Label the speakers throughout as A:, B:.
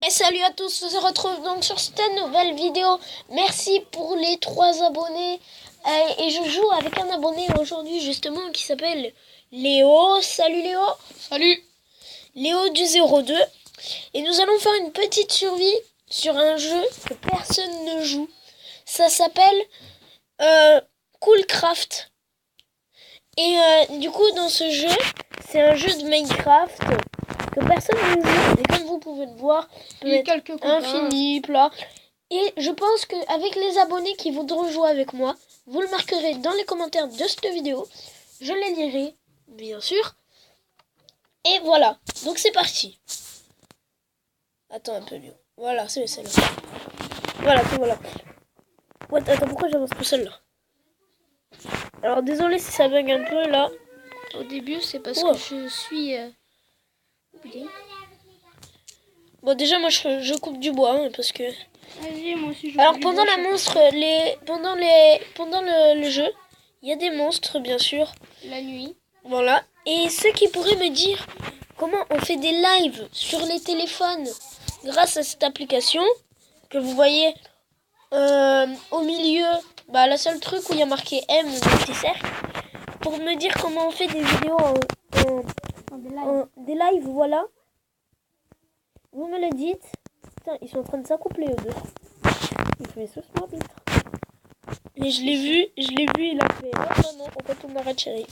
A: Et salut à tous, on se retrouve donc sur cette nouvelle vidéo. Merci pour les 3 abonnés. Et je joue avec un abonné aujourd'hui justement qui s'appelle Léo. Salut Léo.
B: Salut.
A: Léo du 02. Et nous allons faire une petite survie sur un jeu que personne ne joue. Ça s'appelle Coolcraft. Et du coup dans ce jeu, c'est un jeu de Minecraft que personne ne joue. Et comme vous pouvez le voir, peut être infini, plat. Et je pense qu'avec les abonnés qui voudront jouer avec moi, vous le marquerez dans les commentaires de cette vidéo. Je les lirai, bien sûr. Et voilà, donc c'est parti. Attends un peu, Léo. Voilà, c'est celle-là. Voilà, c'est voilà. Ouais, attends, pourquoi j'avance tout seul là? Alors désolé si ça bug un peu là.
B: Au début, c'est parce que je suis oublié.
A: Bon, déjà moi je coupe du bois hein, parce que.
B: Vas-y, moi aussi je.
A: Alors pendant le jeu, il y a des monstres bien sûr.
B: La nuit.
A: Voilà. Et ceux qui pourraient me dire comment on fait des lives sur les téléphones grâce à cette application que vous voyez au milieu, la seule truc où il y a marqué M, le petit cercle, pour me dire comment on fait des vidéos des lives, voilà. Vous me le dites. Putain, ils sont en train de s'accoupler eux deux. Il fait ce arbitre. Et je l'ai vu, il a fait non, en fait on arrête chérie.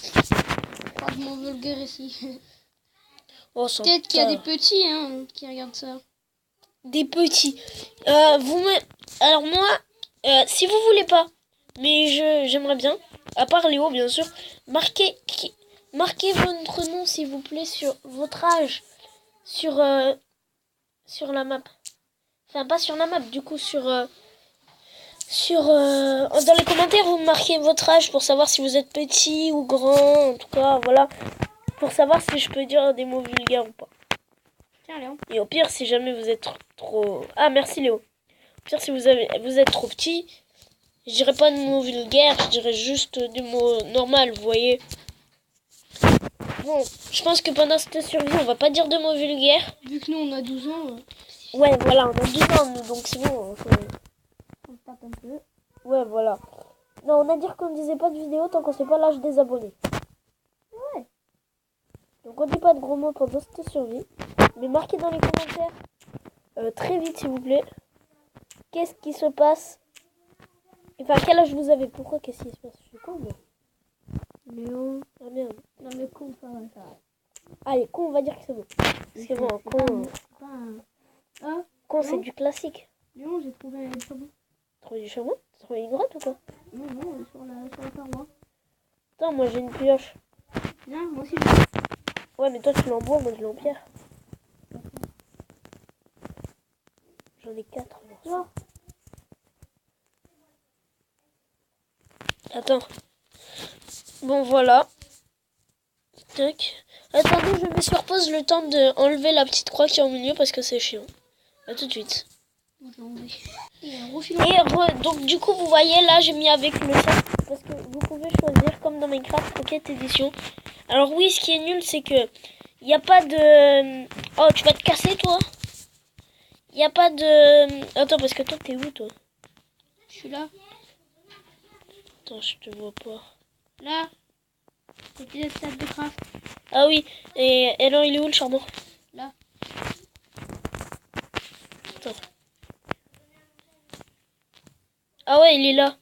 B: Pas de mon vulgaire ici.
A: Oh,
B: peut-être qu'il y a des petits qui regardent ça.
A: Des petits. Alors moi, si vous voulez pas, mais j'aimerais bien, à part Léo bien sûr, marquez votre nom s'il vous plaît sur votre âge sur la map. Enfin pas sur la map, du coup dans les commentaires vous marquez votre âge pour savoir si vous êtes petit ou grand, en tout cas voilà, pour savoir si je peux dire des mots vulgaires ou pas.
B: Tiens Léo.
A: Et au pire si jamais vous êtes trop... Ah merci Léo. Au pire si vous êtes trop petit, je dirais pas de mots vulgaires, je dirais juste des mots normaux, vous voyez. Bon, je pense que pendant cette survie on va pas dire de mots vulgaires.
B: Vu que nous on a 12 ans.
A: Ouais voilà, on a 12 ans nous, donc c'est bon.
B: On tape un peu.
A: Ouais, voilà. Non, on a dit qu'on disait pas de vidéo tant qu'on sait pas l'âge des abonnés.
B: Ouais.
A: Donc on dit pas de gros mots pendant cette survie. Mais marquez dans les commentaires très vite s'il vous plaît. Qu'est-ce qui se passe? Enfin, quel âge vous avez? Pourquoi qu'est-ce qui se passe? Je suis con, moi.
B: Léo.
A: Ah merde.
B: Non mais con, ça va, ça va.
A: Allez, con, on va dire que c'est bon. Parce que bon, con... Con, c'est du classique.
B: Léon, j'ai trouvé un chameau.
A: Trouvé du chameau? T'as trouvé une grotte ou quoi?
B: Non, sur la paroi.
A: Attends, moi j'ai une pioche.
B: Viens, moi aussi.
A: Ouais, mais toi tu l'as en bois, moi je l'ai en pierre. J'en ai 4.
B: Toi.
A: Attends. Bon, voilà. Tac. Attendez, je mets sur pause le temps d'enlever la petite croix qui est au milieu parce que c'est chiant. A tout de suite. Donc du coup, vous voyez, là, j'ai mis avec le chat parce que vous pouvez choisir, comme dans Minecraft, Pocket Edition. Alors oui, ce qui est nul, c'est que il n'y a pas de... Oh, tu vas te casser, toi? Il n'y a pas de... Attends, parce que toi, t'es où, toi?
B: Je suis là.
A: Attends, je te vois pas.
B: Là. Côté de table de craft.
A: Ah oui, et alors, il est où, le charbon?
B: Là.
A: Attends. Ah ouais, il est là.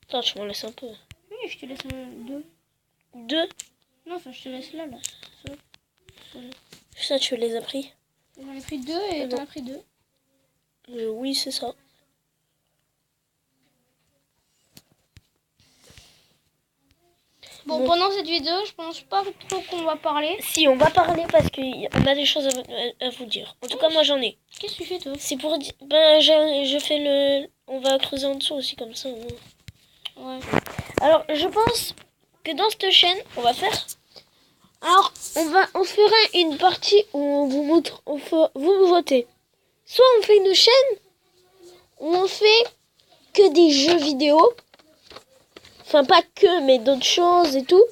A: Attends, je m'en laisse un peu.
B: Oui, je te laisse 2.
A: 2?
B: Non, enfin, je te laisse là.
A: Ça, tu les as pris?
B: J'en ai pris 2 et t'en as pris 2.
A: Oui, c'est ça.
B: Bon, pendant cette vidéo, je pense pas trop qu'on va parler.
A: Si, on va parler parce qu'on a des choses à vous dire. En tout cas, moi, j'en ai.
B: Qu'est-ce que tu fais, toi?
A: C'est pour dire... Ben, je fais le... On va creuser en dessous aussi, comme ça.
B: Ouais.
A: Alors, je pense que dans cette chaîne, on va faire... Alors, on ferait une partie où on vous montre... Vous votez. Soit on fait une chaîne où on fait que des jeux vidéo. Enfin, pas que, mais d'autres choses et tout.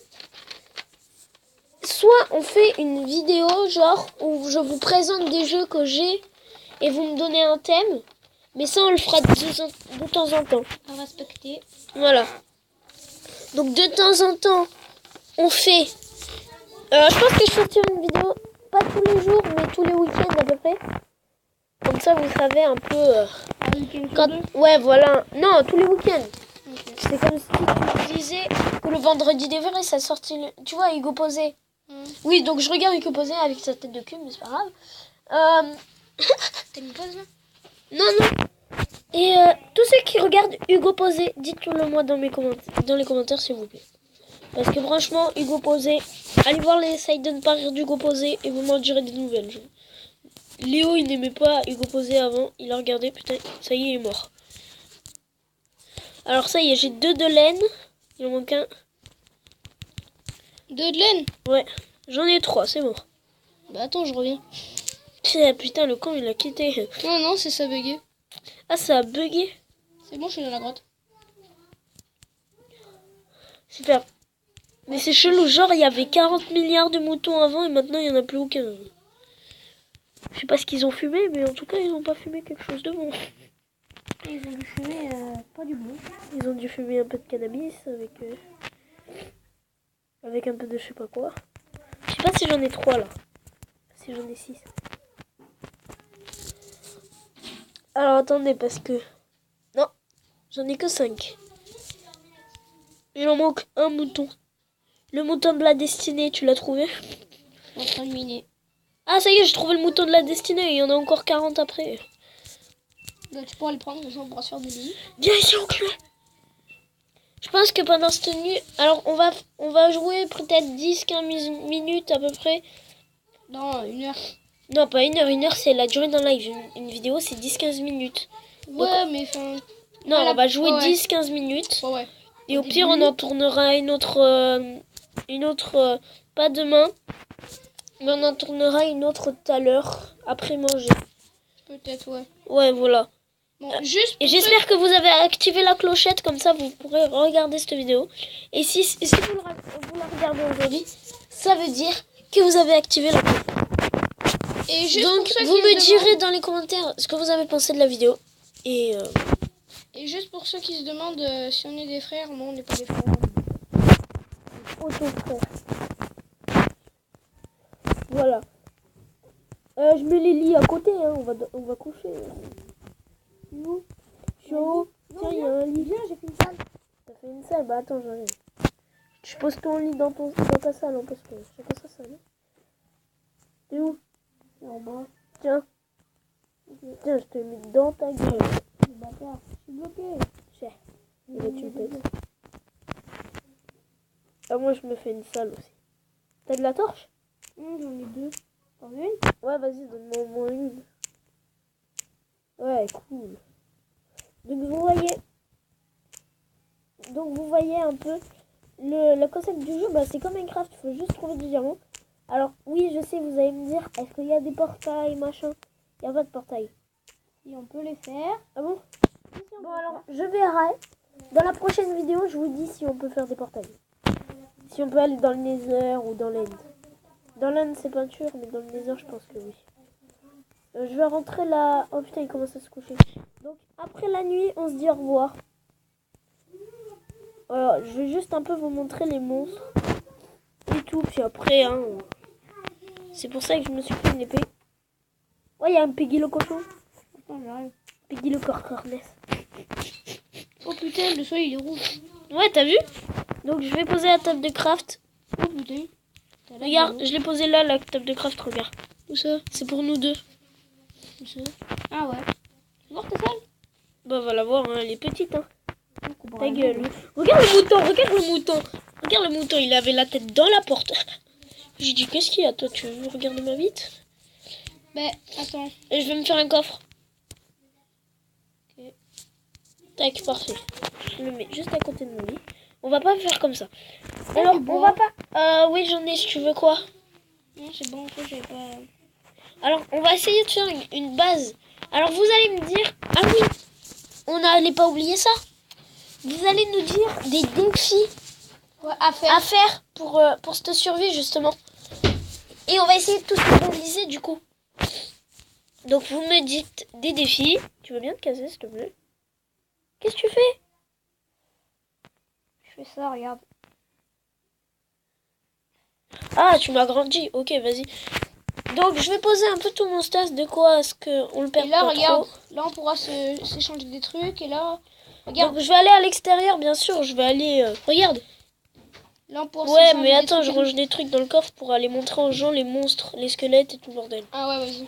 A: soit on fait une vidéo genre où je vous présente des jeux que j'ai et vous me donnez un thème, mais ça on le fera de temps en temps.
B: À respecter.
A: Voilà. Donc de temps en temps, on fait... je pense que je sortirai une vidéo, pas tous les jours, mais tous les week-ends à peu près. Comme ça, vous savez un peu... Ouais, voilà. Non, tous les week-ends. Okay. C'est comme si tu disais que le vendredi des vrais, ça sortit... Tu vois, Hugo Posé. Oui, donc je regarde Hugo Posé avec sa tête de cul, mais c'est pas grave.
B: T'as une pause là?
A: Non. Et tous ceux qui regardent Hugo Posé, dites-le moi dans les commentaires, s'il vous plaît. Parce que franchement, Hugo Posé, allez voir les sites de ne pas rire d'Hugo Posé et vous m'en direz des nouvelles. Léo, il n'aimait pas Hugo Posé avant, il a regardé, putain, ça y est, il est mort. Alors ça y est, j'ai 2 de laine, il en manque un.
B: 2 de laine?
A: Ouais, j'en ai 3, c'est bon.
B: Bah attends, je reviens.
A: Putain, le camp il a quitté.
B: Non, c'est ça bugué.
A: Ah, ça a bugué.
B: C'est bon, je suis dans la grotte.
A: Super. Mais c'est chelou, genre il y avait 40 milliards de moutons avant et maintenant il n'y en a plus aucun. Je sais pas ce qu'ils ont fumé, mais en tout cas ils n'ont pas fumé quelque chose de bon.
B: Ils ont dû fumer pas du bon.
A: Ils ont dû fumer un peu de cannabis avec un peu de je sais pas quoi. Je sais pas si j'en ai 3 là. Si j'en ai 6. Alors attendez parce que... Non, j'en ai que 5. Il en manque un mouton. Le mouton de la destinée, tu l'as trouvé?
B: En train de miner.
A: Ah ça y est, j'ai trouvé le mouton de la destinée. Il y en a encore 40 après.
B: Bah, tu pourras le prendre, on pourra se faire des lits.
A: Viens ici, enculé. Je pense que pendant cette nuit... Alors on va jouer peut-être 10-15 minutes à peu près.
B: Non, 1 heure.
A: Non, pas 1 heure. 1 heure, c'est la durée d'un live. Une vidéo, c'est 10-15 minutes.
B: Ouais, donc, mais enfin...
A: Non, voilà. On va jouer 10-15 minutes.
B: Ouais.
A: Et au pire, on en tournera une autre... pas demain. Mais on en tournera une autre tout à l'heure. Après manger.
B: Peut-être, ouais.
A: Ouais, voilà.
B: Bon, juste
A: et j'espère que vous avez activé la clochette. Comme ça, vous pourrez regarder cette vidéo. Et si vous la regardez aujourd'hui, ça veut dire que vous avez activé la clochette.
B: Et juste
A: donc, vous me direz dans les commentaires ce que vous avez pensé de la vidéo. Et
B: juste pour ceux qui se demandent si on est des frères, non, on n'est pas des frères.
A: Auto-frère. Voilà. Je mets les lits à côté, hein. On va coucher. Nous, chaud. Tiens, il y a un lit.
B: Viens, j'ai fait une salle.
A: T'as fait une salle? Bah attends, j'arrive. Je pose ton lit dans ta salle, hein, parce que c'est pas ça, hein. T'es où?
B: En bas.
A: Tiens, je te mets dans ta gueule.
B: Bâtard, je suis bloqué.
A: Cher. Et là, tu me pètes. Ah, moi, je me fais une salle aussi. T'as de la torche?
B: J'en ai 2. T'en veux une?
A: Ouais, vas-y, donne-moi au moins une. Ouais, cool. Donc, vous voyez un peu le concept du jeu. Bah, c'est comme Minecraft, il faut juste trouver du diamant. Alors, oui, je sais, vous allez me dire, est-ce qu'il y a des portails, machin? Il n'y a pas de portail.
B: Si on peut les faire.
A: Ah bon? Bon, alors, je verrai. Dans la prochaine vidéo, je vous dis si on peut faire des portails. Si on peut aller dans le Nether ou dans l'End. Dans l'End, c'est peinture, mais dans le Nether, je pense que oui. Je vais rentrer là. Oh putain, il commence à se coucher. Donc, après la nuit, on se dit au revoir. Voilà, je vais juste un peu vous montrer les monstres. Et tout, puis après, hein. C'est pour ça que je me suis pris une épée. Ouais, il y a un Peggy le cochon.
B: Attends, j'arrive.
A: Peggy le corcorness.
B: Oh putain, le soleil il est rouge.
A: Ouais, t'as vu? Donc je vais poser la table de craft.
B: Oh putain.
A: Regarde, je l'ai posée là, la table de craft, regarde.
B: Où ça?
A: C'est pour nous deux.
B: Où ça? Ah ouais. Tu veux voir ta salle?
A: Bah va la voir, hein, elle est petite, hein. Ta gueule. Regarde le mouton, regarde le mouton. Regarde le mouton, il avait la tête dans la porte. J'ai dit, qu'est-ce qu'il y a, toi? Tu veux regarder ma bite?
B: Bah, attends.
A: Et je vais me faire un coffre.
B: Ok.
A: Tac, parfait. Je le mets juste à côté de mon lit. On va pas faire comme ça. Alors, on va pas... oui, j'en ai, si tu veux quoi?
B: Non, c'est bon, en fait, j'avais pas...
A: Alors, on va essayer de faire une base. Alors, vous allez me dire... Ah oui, on n'allait pas oublier ça. Vous allez nous dire des défis à faire pour cette survie, justement. Et on va essayer de tous mobiliser du coup. Donc vous me dites des défis. Tu veux bien te casser s'il te plaît? Qu'est-ce que tu fais?
B: Je fais ça, regarde.
A: Ah, tu m'as grandi. Ok, vas-y. Donc je vais poser un peu tout mon stas de quoi est-ce qu'on le perd.
B: Et là,
A: pas
B: regarde.
A: trop.
B: Là, on pourra s'échanger des trucs. Et là, regarde.
A: Donc je vais aller à l'extérieur, bien sûr. Je vais aller... Regarde.
B: Là, on pourra
A: Ouais,
B: s'échanger
A: mais
B: des
A: attends,
B: trucs
A: je
B: et tout.
A: range des trucs dans le coffre pour aller montrer aux gens les monstres, les squelettes et tout le bordel.
B: Ah ouais, vas-y.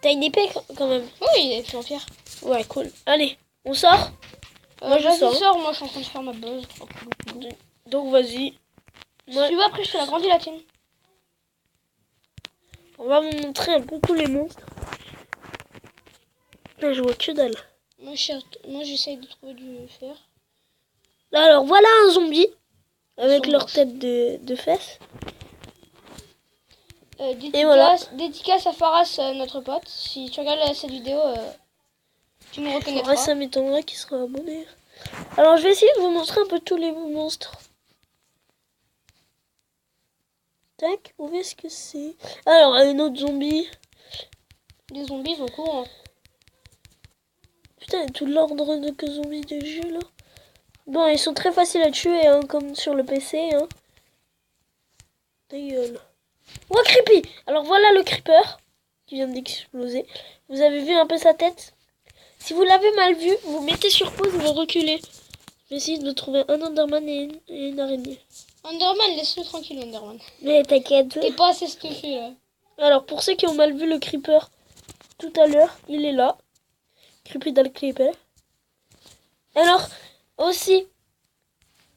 A: T'as une épée quand même?
B: Oui, et puis en pierre.
A: Ouais, cool. Allez, on sort? Moi, je sors.
B: Sors, moi je suis en train de faire ma buzz.
A: Donc vas-y.
B: Si tu veux, après je te l'agrandis la tienne.
A: On va vous montrer un peu tous les monstres. Là, je vois que dalle.
B: Moi j'essaye de trouver du fer.
A: Là, alors voilà un zombie. Avec
B: Ils sont
A: leur
B: moches.
A: tête de fesses.
B: Dédicace,
A: voilà.
B: dédicace à Faras, notre pote. Si tu regardes cette vidéo, tu me reconnaîtras.
A: Ouais, ça m'étonnerait qu'il sera abonné. Alors, je vais essayer de vous montrer un peu tous les monstres. Tac, où est-ce que c'est? Alors, un autre zombie.
B: Les zombies sont courants.
A: Putain, il y a tout l'ordre de zombies du jeu, là. Bon, ils sont très faciles à tuer, hein, comme sur le PC, hein. Ta gueule. Oh, creepy! Alors, voilà le creeper qui vient d'exploser. Vous avez vu un peu sa tête? Si vous l'avez mal vu, vous mettez sur pause et vous reculez. Je vais essayer de trouver un Enderman et une araignée.
B: Enderman, laisse-le tranquille, Enderman.
A: Mais t'inquiète.
B: T'es pas assez stuffé là.
A: Alors, pour ceux qui ont mal vu le creeper tout à l'heure, il est là. Creepy dans le creeper. Alors, aussi...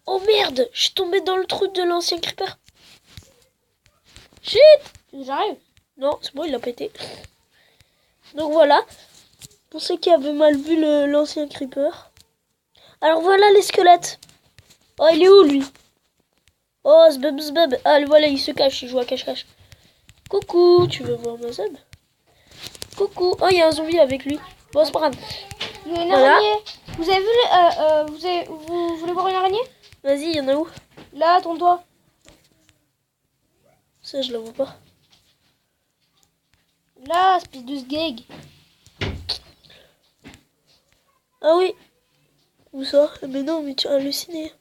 A: Oh merde! Je suis tombée dans le trou de l'ancien creeper. Shit!
B: J'arrive.
A: Non, c'est bon, il a pété. Donc voilà. Pour ceux qui avaient mal vu l'ancien creeper. Alors voilà les squelettes. Oh, il est où lui? Oh, zbeb. Ah, voilà, il se cache, il joue à cache-cache. Coucou, tu veux voir ma zeb? Coucou. Oh, il y a un zombie avec lui. Bon, c'est pas grave.
B: Il y a une
A: Voilà.
B: araignée. Vous avez vu vous voulez voir une araignée?
A: Vas-y, il y en a où?
B: Là, ton doigt.
A: Ça, je la vois pas.
B: Là, espèce de sgeg.
A: Ah oui. Où ça? Mais non, mais tu as halluciné.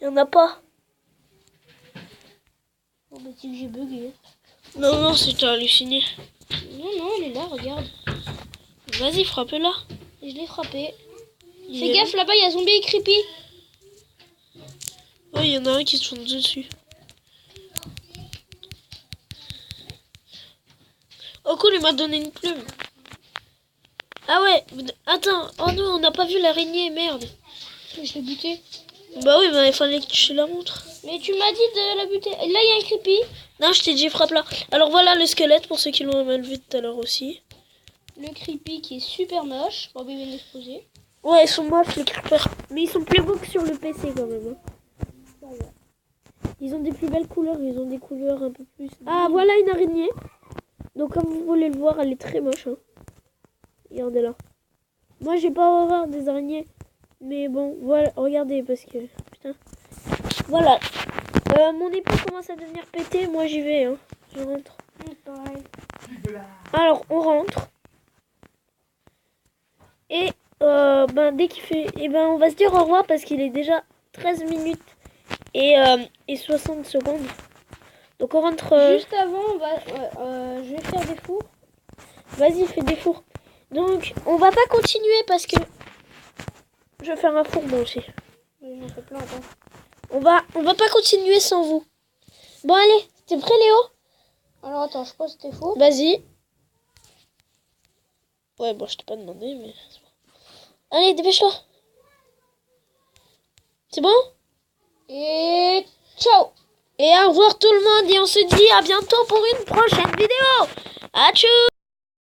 A: Il y en a pas.
B: Oh bah c'est que j'ai bugué.
A: Non, c'est tu as halluciné.
B: Non, elle est là, regarde.
A: Vas-y, frappe-la.
B: Je l'ai frappé.
A: Il
B: Fais
A: est
B: gaffe, là-bas, il y a zombie et creepy.
A: Oui, il y en a un qui se tourne dessus. Oh cool, il m'a donné une plume. Ah ouais, attends. Oh non, on n'a pas vu l'araignée, merde.
B: Je l'ai buté.
A: Bah oui, mais il fallait que tu la montres.
B: Mais tu m'as dit de la buter. Là, il y a un creepy.
A: Non, je t'ai dit frappe là. Alors voilà le squelette pour ceux qui l'ont mal vu tout à l'heure aussi.
B: Le creepy qui est super moche. Bon, il vient d'exploser.
A: Ouais, ils sont moches les creepers. Mais ils sont plus beaux que sur le PC quand même. Hein. Ils ont des plus belles couleurs, ils ont des couleurs un peu plus... Ah, voilà une araignée. Donc comme vous voulez le voir, elle est très moche. Hein. Regardez-la. Moi, j'ai pas horreur des araignées. Mais bon, voilà, regardez parce que... Putain. Voilà. Mon épée commence à devenir pété. Moi, j'y vais. Hein. Je rentre. Alors, on rentre. Et dès qu'il fait... Et on va se dire au revoir parce qu'il est déjà 13 minutes et 60 secondes. Donc, on rentre...
B: Juste avant, je vais faire des fours.
A: Vas-y, fais des fours. Donc, on va pas continuer parce que... Je vais faire un four, moi aussi.
B: J'en fais plein, attends.
A: On va pas continuer sans vous. Bon, allez. T'es prêt, Léo?
B: Alors, attends, je pose tes fours.
A: Vas-y. Ouais, bon, je t'ai pas demandé, mais... Allez, dépêche-toi. C'est bon?
B: Et ciao.
A: Et au revoir tout le monde. Et on se dit à bientôt pour une prochaine vidéo. Atchou!